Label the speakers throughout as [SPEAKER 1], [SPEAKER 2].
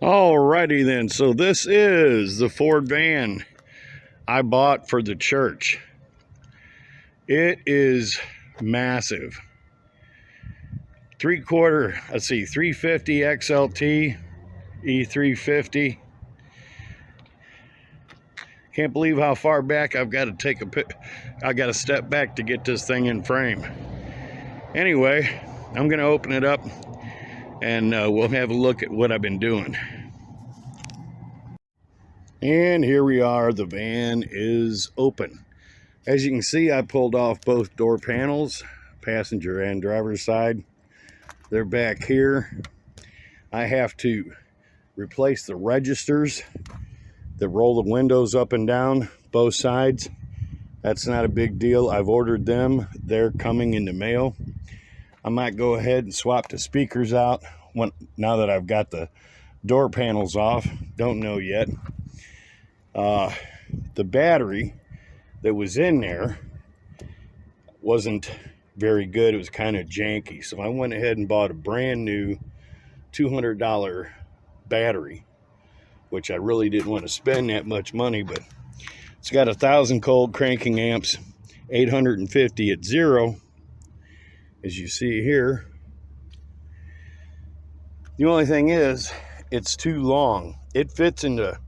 [SPEAKER 1] Alrighty then, so this is the Ford van I bought for the church. It is massive. 350 XLT E350. Can't believe how far back I've got to I got to step back to get this thing in frame. Anyway, I'm gonna open it up and we'll have a look at what I've been doing. And here we are, the van is open. As you can see, I pulled off both door panels, passenger and driver's side. They're back here. I have to replace the registers that roll the windows up and down both sides. That's not a big deal. I've ordered them. They're coming in the mail. I might go ahead and swap the speakers out now that I've got the door panels off. Don't know yet. The battery that was in there wasn't very good. It was kind of janky. So I went ahead and bought a brand new $200 battery, which I really didn't want to spend that much money, but it's got 1,000 cold cranking amps, 850 at 0, as you see here. The only thing is, it's too long. It fits in the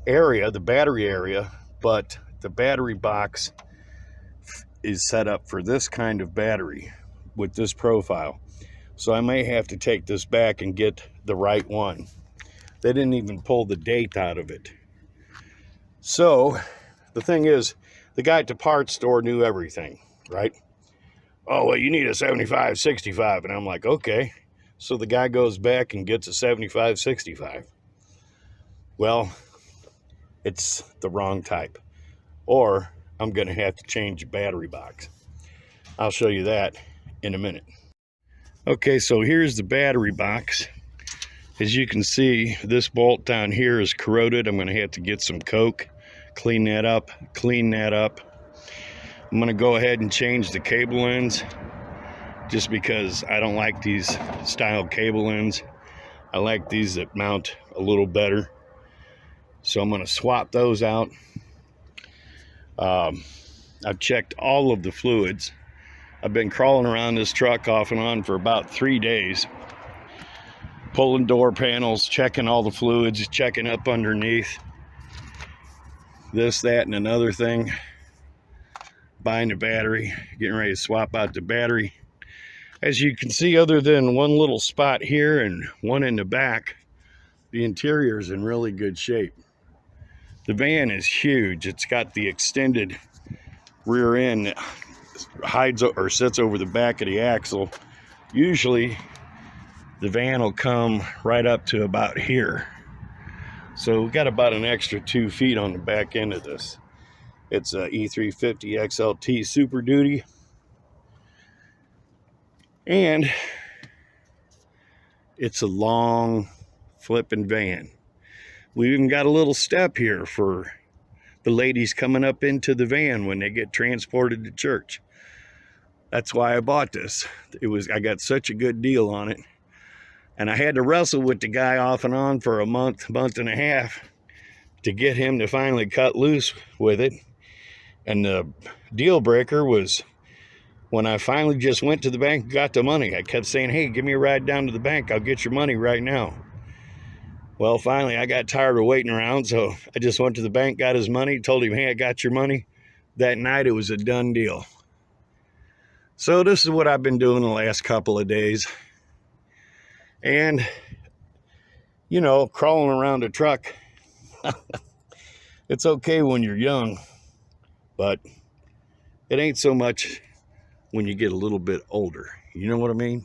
[SPEAKER 1] area, the battery area, but the battery box is set up for this kind of battery with this profile. So I may have to take this back and get the right one. They didn't even pull the date out of it. So the thing is, the guy at the parts store knew everything, right? Oh, well, you need a 7565. And I'm like, okay. So the guy goes back and gets a 7565. Well, it's the wrong type. Or I'm going to have to change the battery box. I'll show you that in a minute. Okay, so here's the battery box. As you can see, this bolt down here is corroded. I'm going to have to get some Coke, clean that up. I'm going to go ahead and change the cable ends just because I don't like these style cable ends. I like these that mount a little better. So I'm going to swap those out. I've checked all of the fluids. I've been crawling around this truck off and on for about 3 days, pulling door panels, checking all the fluids, checking up underneath, this, that, and another thing, buying the battery, getting ready to swap out the battery. As you can see, other than one little spot here and one in the back, the interior is in really good shape. The van is huge. It's got the extended rear end that hides or sits over the back of the axle. Usually the van will come right up to about here. So we got about an extra 2 feet on the back end of this. It's a E350 XLT Super Duty. And it's a long flipping van. We even got a little step here for the ladies coming up into the van when they get transported to church. That's why I bought this. I got such a good deal on it. And I had to wrestle with the guy off and on for a month and a half to get him to finally cut loose with it. And the deal breaker was when I finally just went to the bank and got the money. I kept saying, hey, give me a ride down to the bank. I'll get your money right now. Well, finally, I got tired of waiting around, so I just went to the bank, got his money, told him, hey, I got your money. That night, it was a done deal. So this is what I've been doing the last couple of days. And, you know, crawling around a truck, it's okay when you're young, but it ain't so much when you get a little bit older. You know what I mean?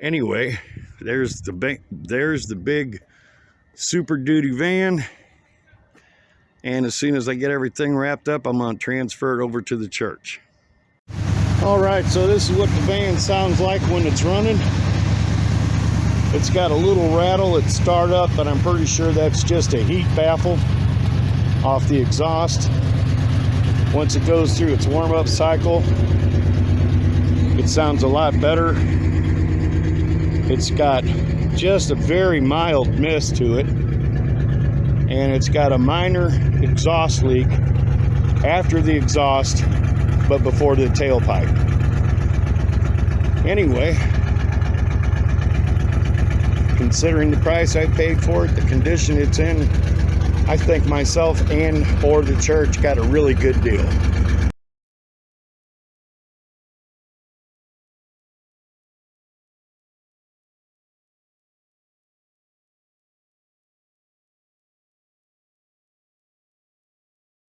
[SPEAKER 1] Anyway, there's the big Super Duty van. And as soon as I get everything wrapped up, I'm going to transfer it over to the church. All right, so this is what the van sounds like when it's running. It's got a little rattle at startup, but I'm pretty sure that's just a heat baffle off the exhaust. Once it goes through its warm-up cycle, it sounds a lot better. It's got just a very mild mist to it, and it's got a minor exhaust leak after the exhaust but before the tailpipe. Anyway, considering the price I paid for it, the condition it's in, I think myself and or the church got a really good deal.